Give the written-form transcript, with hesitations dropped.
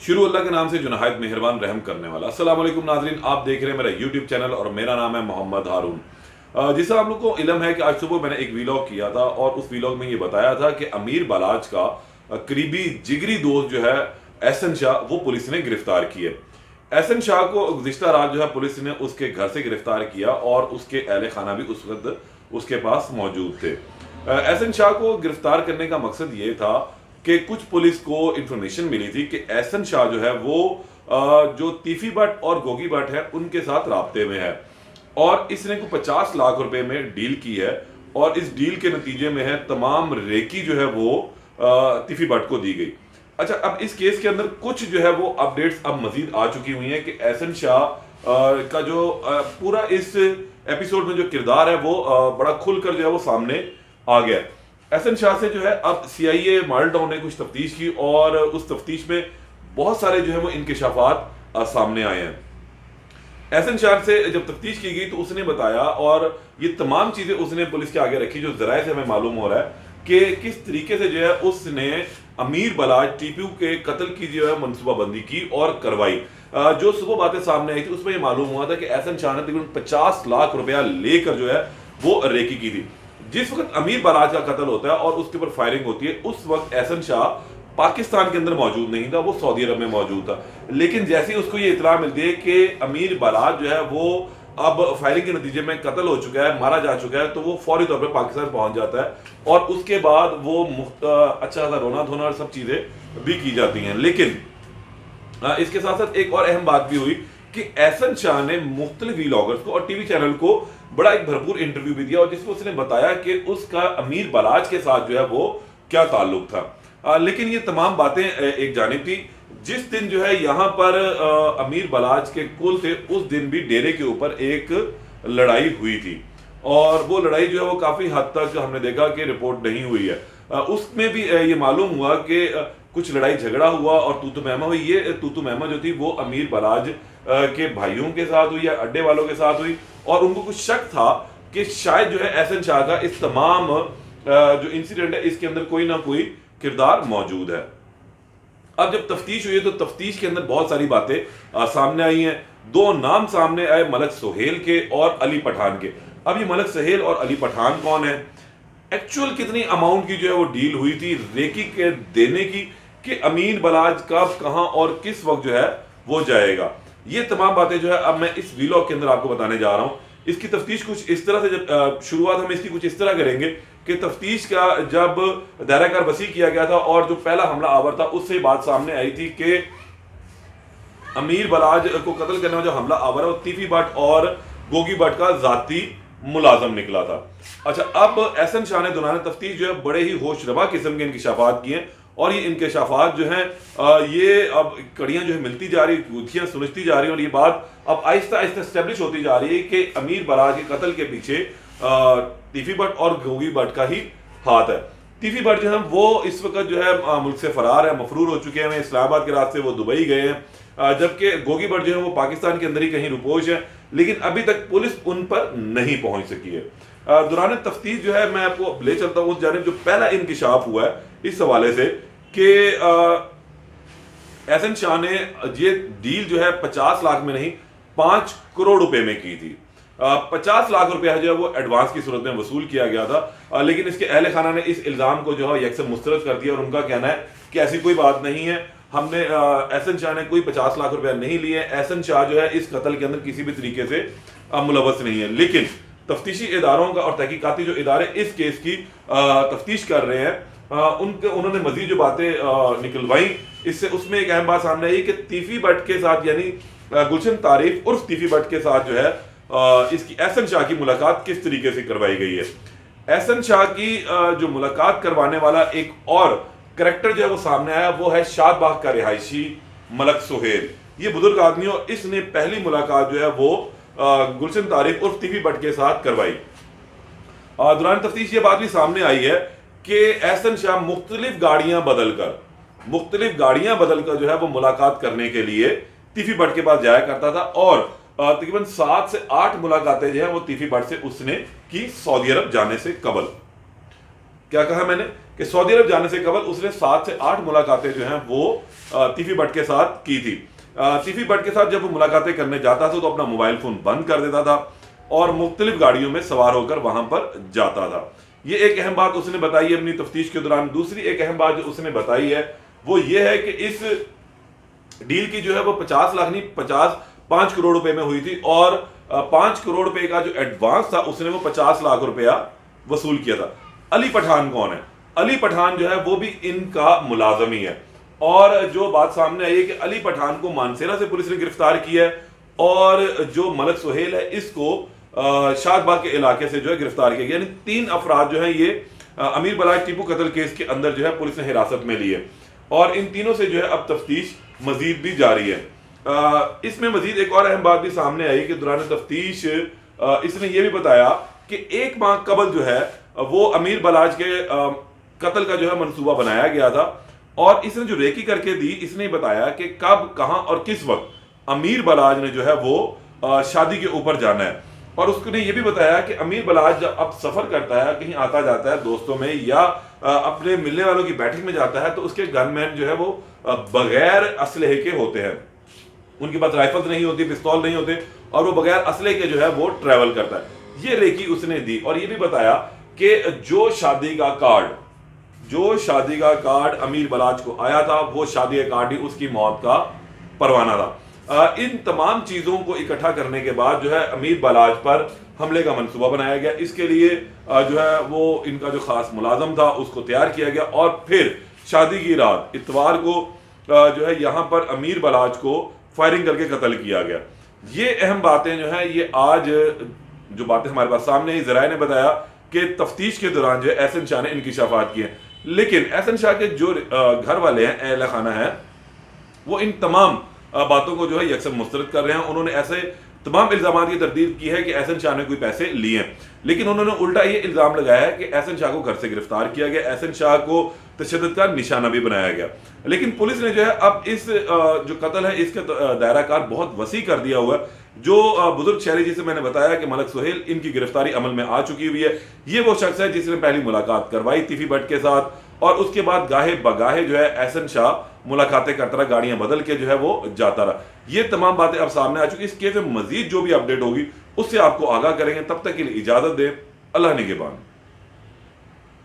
शुरू अल्लाह के नाम से जो नहायत मेहरबान रहम करने वाला। अस्सलाम वालेकुम नाज़रीन, आप देख रहे हैं मेरा यूट्यूब चैनल और मेरा नाम है मोहम्मद हारून। जिससे आप लोग को इल्म है कि आज सुबह मैंने एक वीलॉग किया था और उस वीलॉग में ये बताया था कि अमीर बलाज का करीबी जिगरी दोस्त जो है एहसन शाह, वो पुलिस ने गिरफ्तार किए। एहसन शाह को गुज़िश्ता रात जो है पुलिस ने उसके घर से गिरफ्तार किया और उसके अहले खाना भी उस वक्त उसके पास मौजूद थे। एहसन शाह को गिरफ्तार करने का मकसद ये था कि कुछ पुलिस को इंफॉर्मेशन मिली थी कि एहसन शाह जो है वो जो तीफी भट्ट और गोगी भट्ट है उनके साथ राब्ते में है और इसने को 50 लाख रुपए में डील की है और इस डील के नतीजे में है तमाम रेकी जो है वो तीफी भट्ट को दी गई। अच्छा, अब इस केस के अंदर कुछ जो है वो अपडेट्स अब मजीद आ चुकी हुई हैं कि एहसन शाह का जो पूरा इस एपिसोड में जो किरदार है वो बड़ा खुलकर जो है वो सामने आ गया। एहसन शाह से जो है अब CIA मॉडल टाउन ने कुछ तफ्तीश की और उस तफ्तीश में बहुत सारे जो है वो इंकशाफात सामने आए हैं। एहसन शाह से जब तफ्तीश की गई तो उसने बताया और ये तमाम चीजें उसने पुलिस के आगे रखी जो जराए से हमें मालूम हो रहा है कि किस तरीके से जो है उसने अमीर बलाज टीपू के कत्ल की जो है मनसूबाबंदी की और करवाई। जो सुबह बातें सामने आई थी उसमें ये मालूम हुआ था कि एहसन शाह ने तकरीबन 50 लाख रुपया लेकर जो है वो रेकी की थी। जिस वक्त अमीर बलाज का कत्ल होता है और उसके ऊपर फायरिंग होती है उस वक्त एहसन शाह पाकिस्तान के अंदर मौजूद नहीं था, वो सऊदी अरब में मौजूद था। लेकिन जैसे ही उसको ये इतला मिलती है कि अमीर बलाज जो है वो अब फायरिंग के नतीजे में कत्ल हो चुका है, मारा जा चुका है, तो वो फौरी तौर पर पाकिस्तान पहुंच जाता है और उसके बाद वो अच्छा सा रोना धोना और सब चीजें भी की जाती हैं। लेकिन इसके साथ साथ एक और अहम बात भी हुई कि एहसन शाह ने मुख्तलिफ व्लॉगर्स को और टीवी चैनल को बड़ा एक भरपूर इंटरव्यू भी दिया और जिसमें उसने बताया कि उसका अमीर बलाज के साथ जो है वो क्या ताल्लुक था। लेकिन ये तमाम बातें एक जानिब थी। जिस दिन जो है यहाँ पर अमीर बलाज के कुल थे उस दिन भी डेरे के ऊपर एक लड़ाई हुई थी और वो लड़ाई जो है वो काफी हद तक हमने देखा कि रिपोर्ट नहीं हुई है। उसमें भी ये मालूम हुआ कि कुछ लड़ाई झगड़ा हुआ और तूतू महमा हुई। ये तूतू महमा जो थी वो अमीर बलाज के भाइयों के साथ हुई या अड्डे वालों के साथ हुई और उनको कुछ शक था कि शायद जो है एहसन शाह का इस तमाम जो इंसिडेंट है इसके अंदर कोई ना कोई किरदार मौजूद है। अब जब तफ्तीश हुई है तो तफ्तीश के अंदर बहुत सारी बातें सामने आई हैं। दो नाम सामने आए, मलक सुहेल के और अली पठान के। अब ये मलक सुहेल और अली पठान कौन है, एक्चुअल कितनी अमाउंट की जो है वो डील हुई थी रेकी के देने की, कि अमीर बलाज कब कहां और किस वक्त जो है वो जाएगा, ये तमाम बातें जो है अब मैं इस वीलॉग के अंदर आपको बताने जा रहा हूं। इसकी तफ्तीश कुछ इस तरह से जब शुरुआत हम इसकी कुछ इस तरह करेंगे कि तफ्तीश का जब दायराकार वसी किया गया था और जो पहला हमला आवर था उससे बात सामने आई थी कि अमीर बलाज को कत्ल करने में जो हमला आवर है वो तीफी भट्ट और गोगी भट्ट का जाती मुलाजम निकला था। अच्छा, अब एहसन शाह ने दौरान तफ्तीश जो है बड़े ही होशरबा किस्म के इंकशाफात किए और ये इंकशाफात जो हैं ये अब कड़ियां जो है मिलती जा रही, गुत्थियां सुलझती जा रही हैं और ये बात अब आहिस्ता आहिस्ता स्टेब्लिश होती जा रही है कि अमीर बलाज के कत्ल के पीछे तीफी भट्ट और गोगी भट्ट का ही हाथ है। तीफी भट्ट जो है वो इस वक्त जो है मुल्क से फरार है, मफरूर हो चुके हैं, इस्लामाबाद के रास्ते वो दुबई गए हैं, जबकि गोगी भट्ट जो है वो पाकिस्तान के अंदर ही कहीं रुपोश है, लेकिन अभी तक पुलिस उन पर नहीं पहुंच सकी है। दौरान तफ्तीश जो है मैं आपको ले चलता हूँ उस जानिब जो पहला इंकशाफ हुआ है इस हवाले से कि एहसन शाह ने ये डील जो है 50 लाख में नहीं 5 करोड़ रुपए में की थी। 50 लाख रुपया जो है वो एडवांस की सूरत में वसूल किया गया था, लेकिन इसके अहले खाना ने इस इल्जाम को जो है यकसर मुस्तरद कर दिया और उनका कहना है कि ऐसी कोई बात नहीं है, हमने एहसन शाह ने कोई 50 लाख रुपया नहीं लिए, एहसन शाह जो है इस कत्ल के अंदर किसी भी तरीके से मुलव्वस नहीं है। लेकिन तफ्तीशी इदारों का और तहकीकाती जो इदारे इस केस की तफ्तीश कर रहे हैं उन्होंने मजीद जो बातें निकलवाई इससे उसमें एक अहम बात सामने आई कि तीफी भट्ट के साथ यानी गुलशन तारीफ उर्फ तीफी भट्ट के साथ जो है इसकी एहसन शाह की मुलाकात किस तरीके से करवाई गई है। एहसन शाह की जो मुलाकात करवाने वाला एक और करैक्टर जो है वो सामने आया वो है शादबाग का रिहायशी मलक सुहेल। ये बुजुर्ग आदमी और इसने पहली मुलाकात जो है वो गुलशन तारीफ उर्फ तीफी भट्ट के साथ करवाई। दौरान तफ्तीश ये बात भी सामने आई है कि एहसन शाह मुख्तलिफ गाड़ियां बदलकर जो है वो मुलाकात करने के लिए तीफी भट्ट के पास जाया करता था और तकरीबन 7 से 8 मुलाकातें जो है वो तीफी भट्ट से उसने की सऊदी अरब जाने से कबल। क्या कहा मैंने कि सऊदी अरब जाने से कबल उसने 7 से 8 मुलाकातें जो हैं वो तीफी भट्ट के साथ की थी। तीफी भट्ट के साथ जब वो मुलाकातें करने जाता था तो अपना मोबाइल फोन बंद कर देता था और मुख्तलिफ गाड़ियों में सवार होकर वहां पर जाता था। ये एक अहम बात उसने बताई है अपनी तफ्तीश के दौरान। दूसरी एक अहम बात जो उसने बताई है वो ये है कि इस डील की जो है वो 50 लाख नहीं 5 करोड़ रुपए में हुई थी और 5 करोड़ रुपए का जो एडवांस था उसने वो 50 लाख रुपया वसूल किया था। अली पठान कौन है? अली पठान जो है वो भी इनका मुलाजम ही है और जो बात सामने आई है कि अली पठान को मानसेरा से पुलिस ने गिरफ्तार किया है और जो मलक सुहेल है इसको शादबाग के इलाके से जो है गिरफ्तार किया गया। यानी 3 अफराद जो है ये अमीर बलाज टीपू कत्ल केस के अंदर जो है पुलिस ने हिरासत में ली है और इन तीनों से जो है अब तफ्तीश मजीद भी जारी है। इसमें मजीद एक और अहम बात भी सामने आई कि दौरान तफ्तीश इसने ये भी बताया कि 1 माह कबल जो है वो अमीर बलाज के कत्ल का जो है मंसूबा बनाया गया था और इसने जो रेकी करके दी इसने बताया कि कब कहां और किस वक्त अमीर बलाज ने जो है वो शादी के ऊपर जाना है और उसने ये भी बताया कि अमीर बलाज जब अब सफर करता है कहीं आता जाता है दोस्तों में या अपने मिलने वालों की बैठक में जाता है तो उसके गनमैन जो है वो बगैर असलहे के होते हैं। उनके पास राइफल्स नहीं होती, पिस्तौल नहीं होते और वो बगैर असलहे के जो है वो ट्रैवल करता है। ये रेकी उसने दी और ये भी बताया कि जो शादी का कार्ड अमीर बलाज को आया था वो शादी का कार्ड ही उसकी मौत का परवाना था। इन तमाम चीजों को इकट्ठा करने के बाद जो है अमीर बलाज पर हमले का मंसूबा बनाया गया। इसके लिए जो है वो इनका जो खास मुलाजम था उसको तैयार किया गया और फिर शादी की रात इतवार को जो है यहाँ पर अमीर बलाज को फायरिंग करके कत्ल किया गया। ये अहम बातें जो है ये आज जो बातें हमारे पास सामने ज़राए ने बताया कि तफ्तीश के दौरान जो है एहसन शाह ने इंकिशाफात किए, लेकिन एहसन शाह के जो घर वाले हैं, अहल खाना है, वो इन तमाम बातों को जो है यकसर मुस्तरद कर रहे हैं। उन्होंने ऐसे तमाम इल्जाम की तरदीद की है कि एहसन शाह ने कोई पैसे लिए हैं, लेकिन उन्होंने उल्टा ये इल्जाम लगाया है कि एहसन शाह को घर से गिरफ्तार किया गया, एहसन शाह को तशद्दुद का निशाना भी बनाया गया। लेकिन पुलिस ने जो है अब इस जो कत्ल है इसका दायरा कार बहुत वसी कर दिया हुआ है। जो बुजुर्ग शहरी जिसे मैंने बताया कि मलक सुहेल, इनकी गिरफ्तारी अमल में आ चुकी हुई है। ये वो शख्स है जिसने पहली मुलाकात करवाई तीफी भट्ट के साथ और उसके बाद गाहे बगाहे जो है एहसन शाह मुलाकातें करता रहा, गाड़ियां बदल के जो है वो जाता रहा। ये तमाम बातें अब सामने आ चुकी। इस केस में मजीद जो भी अपडेट होगी उससे आपको आगाह करेंगे। तब तक के लिए इजाजत दें। अल्लाह निगहबान।